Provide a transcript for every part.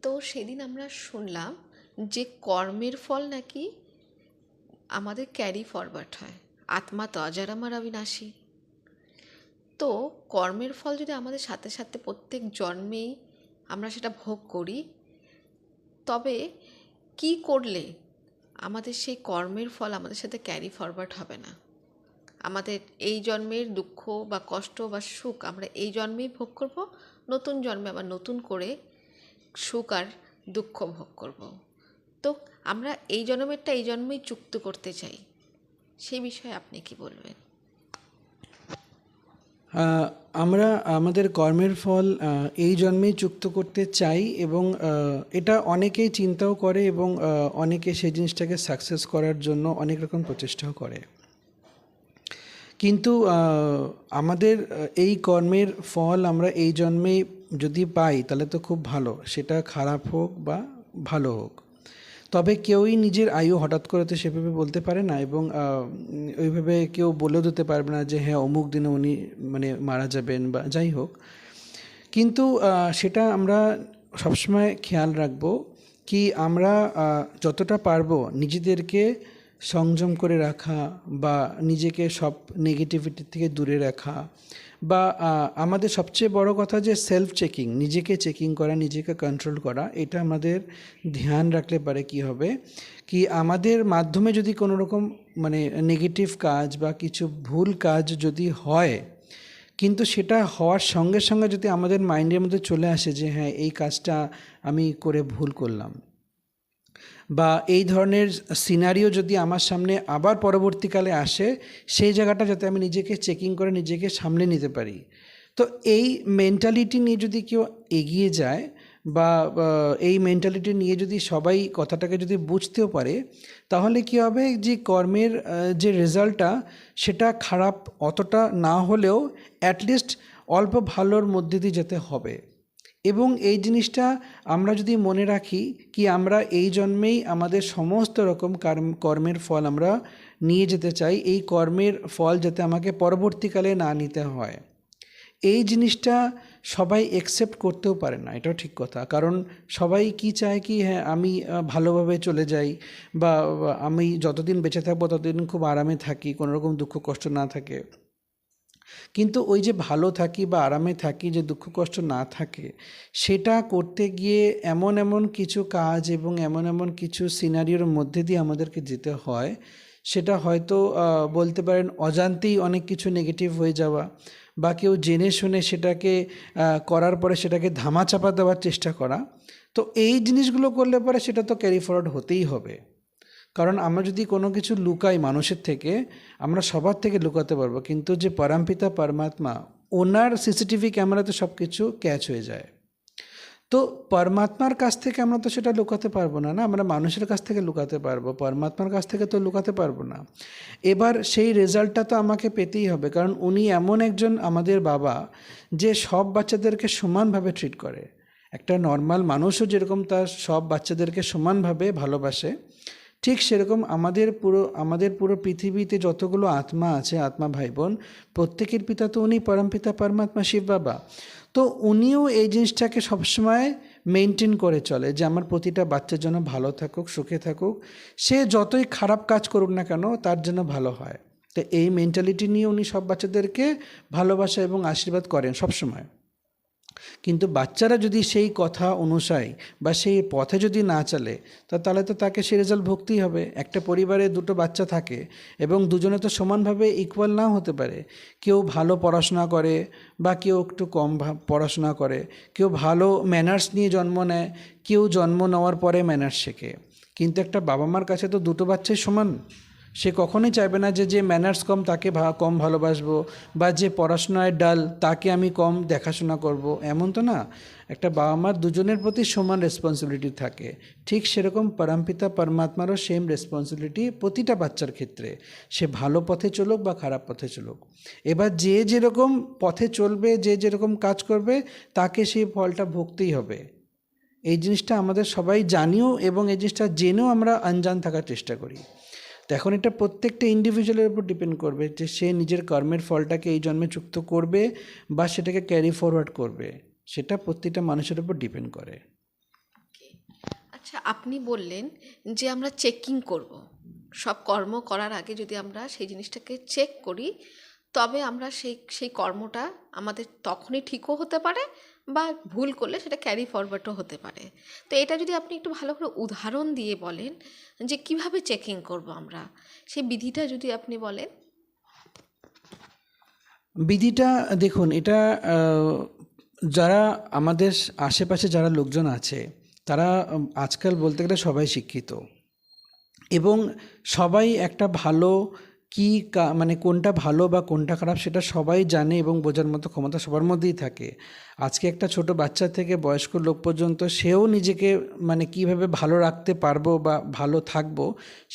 তো সেদিন আমরা শুনলাম যে কর্মের ফল নাকি আমাদের ক্যারি ফরওয়ার্ড হয়, আত্মা তো অজর অমর অবিনাশী। তো কর্মের ফল যদি আমাদের সাথে সাথে প্রত্যেক জন্মেই আমরা সেটা ভোগ করি, তবে কি করলে আমাদের সেই কর্মের ফল আমাদের সাথে ক্যারি ফরওয়ার্ড হবে না? আমাদের এই জন্মের দুঃখ বা কষ্ট বা সুখ আমরা এই জন্মেই ভোগ করব, নতুন জন্মে আবার নতুন করে সুখ আর দুঃখ ভোগ করব। তো আমরা এই জন্মেরটা এই জন্মেই চুক্ত করতে চাই, সেই বিষয়ে আপনি কি বলবেন? আমরা আমাদের কর্মের ফল এই জন্মেই চুক্ত করতে চাই, এবং এটা অনেকেই চিন্তাও করে, এবং অনেকে সেই জিনিসটাকে সাকসেস করার জন্য অনেক রকম প্রচেষ্টাও করে। কিন্তু আমাদের এই কর্মের ফল আমরা এই জন্মেই যদি পাই তাহলে তো খুব ভালো, সেটা খারাপ হোক বা ভালো হোক। তবে কেউই নিজের আয়ু হঠাৎ করে তো সেভাবে বলতে পারে না, এবং ওইভাবে কেউ বলেও দিতে পারবে না যে হ্যাঁ অমুক দিনে উনি মানে মারা যাবেন বা যাই হোক। কিন্তু সেটা আমরা সবসময় খেয়াল রাখবো কি আমরা যতটা পারবো নিজেদেরকে সংযম করে রাখা, বা নিজেকে সব নেগেটিভিটি থেকে দূরে রাখা, বা আমাদের সবচেয়ে বড় কথা যে সেলফ চেকিং, নিজেকে চেকিং করা, নিজেকে কন্ট্রোল করা, এটা আমাদের ধ্যান রাখলে পারে কি হবে কি আমাদের মাধ্যমে যদি কোনো রকম মানে নেগেটিভ কাজ বা কিছু ভুল কাজ যদি হয়, কিন্তু সেটা হওয়ার সঙ্গে সঙ্গে যদি আমাদের মাইন্ডের মধ্যে চলে আসে যে হ্যাঁ এই কাজটা আমি করে ভুল করলাম, বা এই ধরনের সিনারিও যদি আমার সামনে আবার পরবর্তীকালে আসে, সেই জায়গাটা যাতে আমি নিজেকে চেকিং করে নিজেকে সামলে নিতে পারি। তো এই মেন্টালিটি নিয়ে যদি কেউ এগিয়ে যায়, বা এই মেন্টালিটি নিয়ে যদি সবাই কথাটাকে যদি বুঝতেও পারে, তাহলে কি হবে যে কর্মের যে রেজাল্টটা সেটা খারাপ অতটা না হলেও অ্যাটলিস্ট অল্প ভালোর মধ্যে দিয়ে যেতে হবে। এবং এই জিনিসটা আমরা যদি মনে রাখি কি আমরা এই জন্মেই আমাদের সমস্ত রকম কর্মের ফল আমরা নিয়ে যেতে চাই, এই কর্মের ফল যাতে আমাকে পরবর্তীকালে না নিতে হয়, এই জিনিসটা সবাই অ্যাকসেপ্ট করতেও পারে না। এটাও ঠিক কথা, কারণ সবাই কি চায় কি হ্যাঁ আমি ভালোভাবে চলে যাই, বা আমি যতদিন বেঁচে থাকবো ততদিন খুব আরামে থাকি, কোনো রকম দুঃখ কষ্ট না থাকে। কিন্তু ওই যে ভালো থাকি বা আরামে থাকি, যে দুঃখ কষ্ট না থাকে, সেটা করতে গিয়ে এমন এমন কিছু কাজ এবং এমন এমন কিছু সিনারিওর মধ্যে দিয়ে আমাদেরকে যেতে হয়, সেটা হয়তো বলতে পারেন অজান্তেই অনেক কিছু নেগেটিভ হয়ে যাওয়া, বা কেউ জেনে শুনে সেটাকে করার পরে সেটাকে ধামাচাপা দেওয়ার চেষ্টা করা। তো এই জিনিসগুলো করলে পরে সেটা তো ক্যারি ফরওয়ার্ড হতেই হবে। কারণ আমরা যদি কোনো কিছু লুকাই মানুষের থেকে, আমরা সবার থেকে লুকাতে পারবো, কিন্তু যে পরমপিতা পরমাত্মা, ওনার সিসিটিভি ক্যামেরাতে সব কিছু ক্যাচ হয়ে যায়। তো পরমাত্মার কাছ থেকে আমরা তো সেটা লুকাতে পারবো না, না আমরা মানুষের কাছ থেকে লুকাতে পারবো, পরমাত্মার কাছ থেকে তো লুকাতে পারবো না। এবার সেই রেজাল্টটা তো আমাকে পেতেই হবে, কারণ উনি এমন একজন আমাদের বাবা যে সব বাচ্চাদেরকে সমানভাবে ট্রিট করে। একটা নর্মাল মানুষও যেরকম তার সব বাচ্চাদেরকে সমানভাবে ভালোবাসে, ঠিক সেরকম আমাদের পুরো পৃথিবীতে যতগুলো আত্মা আছে, আত্মা ভাই বোন, প্রত্যেকের পিতা তো উনি পরমপিতা পরমাত্মা শিব বাবা। তো উনিও এই জিনিসটাকে সবসময় মেনটেন করে চলে যে আমার প্রতিটা বাচ্চার জন্য ভালো থাকুক, সুখে থাকুক, সে যতই খারাপ কাজ করুক না কেন তার জন্য ভালো হয়। তো এই মেন্টালিটি নিয়ে উনি সব বাচ্চাদেরকে ভালোবাসা এবং আশীর্বাদ করেন সবসময়। কিন্তু বাচ্চারা যদি সেই কথা অনুযায়ী বা সেই পথে যদি না চলে, তাহলে তো তাকে সে রেজাল্ট ভুগতেই হবে। একটা পরিবারে দুটো বাচ্চা থাকে এবং দুজনে তো সমানভাবে ইকুয়াল নাও হতে পারে। কেউ ভালো পড়াশোনা করে বা কেউ একটু কম পড়াশোনা করে, কেউ ভালো ম্যানার্স নিয়ে জন্ম নেয়, কেউ জন্ম নেওয়ার পরে ম্যানার্স শেখে। কিন্তু একটা বাবা মার কাছে তো দুটো বাচ্চাই সমান। সে কখনোই চাইবে না যে ম্যানার্স কম তাকে কম ভালোবাসবো, বা যে পড়াশোনায় ডাল তাকে আমি কম দেখাশোনা করব, এমন তো না। একটা বাবা মার দুজনের প্রতি সমান রেসপন্সিবিলিটি থাকে। ঠিক সেরকম পরমপিতা পরমাত্মারও সেম রেসপন্সিবিলিটি প্রতিটা বাচ্চার ক্ষেত্রে, সে ভালো পথে চলুক বা খারাপ পথে চলুক। এবার যে যেরকম পথে চলবে, যে যেরকম কাজ করবে, তাকে সেই ফলটা ভুগতেই হবে। এই জিনিসটা আমাদের সবাই জানিও, এবং এই জিনিসটা জেনেও আমরা আনজান থাকার চেষ্টা করি। তো এখন এটা প্রত্যেকটা ইন্ডিভিজুয়ালের উপর ডিপেন্ড করবে যে সে নিজের কর্মের ফলটাকে এই জন্মে যুক্ত করবে বা সেটাকে ক্যারি ফরওয়ার্ড করবে, সেটা প্রত্যেকটা মানুষের উপর ডিপেন্ড করে। আচ্ছা, আপনি বললেন যে আমরা চেকিং করব, সব কর্ম করার আগে যদি আমরা সেই জিনিসটাকে চেক করি, তবে আমরা সেই সেই কর্মটা আমাদের তখনই ঠিকও হতে পারে, বা ভুল করলে সেটা ক্যারি ফরওয়ার্ডও হতে পারে। তো এটা যদি আপনি একটু ভালো করে উদাহরণ দিয়ে বলেন যে কিভাবে চেকিং করব আমরা, সেই বিধিটা যদি আপনি বলেন। বিধিটা দেখুন, এটা যারা আমাদের আশেপাশে যারা লোকজন আছে, তারা আজকাল বলতে গেলে সবাই শিক্ষিত, এবং সবাই একটা ভালো কি মানে কোনটা ভালো বা কোনটা খারাপ সেটা সবাই জানে, এবং বোঝার মতো ক্ষমতা সবার মধ্যেই থাকে। আজকে একটা ছোট বাচ্চা থেকে বয়স্ক লোক পর্যন্ত সেও নিজেকে মানে কিভাবে ভালো রাখতে পারবো বা ভালো থাকবো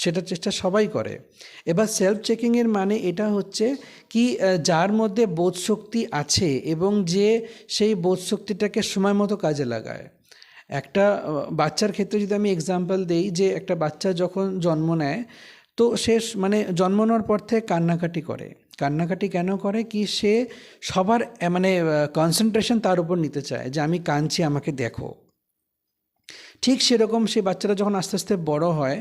সেটার চেষ্টা সবাই করে। এবার সেলফ চেকিংয়ের মানে এটা হচ্ছে কি, যার মধ্যে বোধশক্তি আছে এবং যে সেই বোধশক্তিটাকে সময় মতো কাজে লাগায়। একটা বাচ্চার ক্ষেত্রে যদি আমি এক্সাম্পল দিই, যে একটা বাচ্চা যখন জন্ম নেয়, তো সে মানে জন্ম নেওয়ার পর থেকে কান্নাকাটি করে। কান্নাকাটি কেন করে কি, সে সবার মানে কনসেন্ট্রেশন তার উপর নিতে চায়, যে আমি কাঁদছি আমাকে দেখো। ঠিক সেরকম সেই বাচ্চারা যখন আস্তে আস্তে বড় হয়,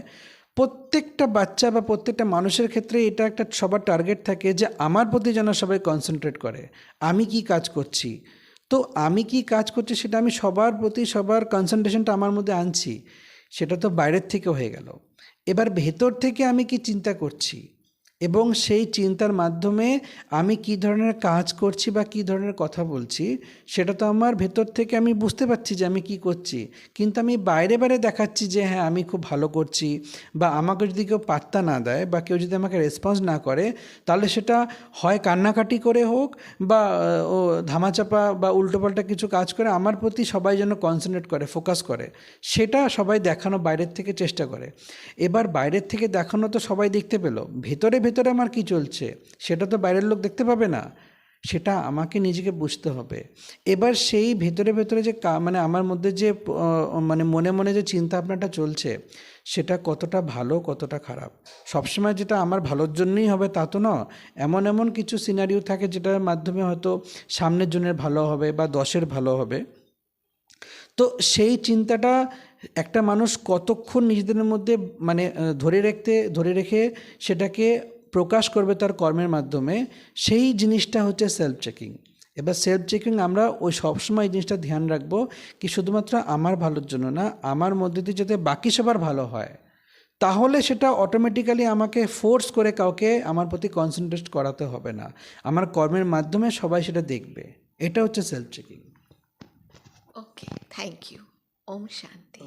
প্রত্যেকটা বাচ্চা বা প্রত্যেকটা মানুষের ক্ষেত্রে এটা একটা সবার টার্গেট থাকে যে আমার প্রতি যেন সবাই কনসেন্ট্রেট করে, আমি কি কাজ করছি। তো আমি কি কাজ করছি সেটা আমি সবার প্রতি, সবার কনসেন্ট্রেশনটা আমার মধ্যে আনছি, সেটা তো বাইরের থেকে হয়ে গেল। এবার ভেতর থেকে আমি কি চিন্তা করছি, এবং সেই চিন্তার মাধ্যমে আমি কি ধরনের কাজ করছি বা কি ধরনের কথা বলছি, সেটা তো আমার ভেতর থেকে আমি বুঝতে পারছি যে আমি কি করছি। কিন্তু আমি বাইরে বাইরে দেখাচ্ছি যে হ্যাঁ আমি খুব ভালো করছি, বা আমাকে যদি কেউ পাত্তা না দেয় বা কেউ যদি আমাকে রেসপন্স না করে, তাহলে সেটা হয় কান্নাকাটি করে হোক, বা ও ধামাচাপা বা উল্টোপাল্টা কিছু কাজ করে আমার প্রতি সবাই যেন কনসেন্ট্রেট করে, ফোকাস করে, সেটা সবাই দেখানো বাইরের থেকে চেষ্টা করে। এবার বাইরের থেকে দেখানো তো সবাই দেখতে পেলো, ভেতরে ভেতরে আমার কি চলছে সেটা তো বাইরের লোক দেখতে পাবে না, সেটা আমাকে নিজেকে বুঝতে হবে। এবার সেই ভেতরে ভেতরে যে মানে আমার মধ্যে যে মানে মনে মনে যে চিন্তা ভাবনাটা চলছে, সেটা কতটা ভালো কতটা খারাপ, সবসময় যেটা আমার ভালোর জন্যই হবে তা তো না। এমন এমন কিছু সিনারিও থাকে যেটার মাধ্যমে হয়তো সামনের জনের ভালো হবে বা 10-এর ভালো হবে। তো সেই চিন্তাটা একটা মানুষ কতক্ষণ নিজেদের মধ্যে মানে ধরে রেখে সেটাকে প্রকাশ করবে তার কর্মের মাধ্যমে, সেই জিনিসটা হচ্ছে সেলফ চেকিং। এবার সেলফ চেকিং আমরা ওই সবসময় এই জিনিসটা ধ্যান রাখবো কি, শুধুমাত্র আমার ভালোর জন্য না, আমার মধ্যে দিয়ে যাতে বাকি সবার ভালো হয়, তাহলে সেটা অটোমেটিক্যালি আমাকে ফোর্স করে কাউকে আমার প্রতি কনসেন্ট্রেট করাতে হবে না, আমার কর্মের মাধ্যমে সবাই সেটা দেখবে। এটা হচ্ছে self checking. Okay, thank you. Om শান্তি।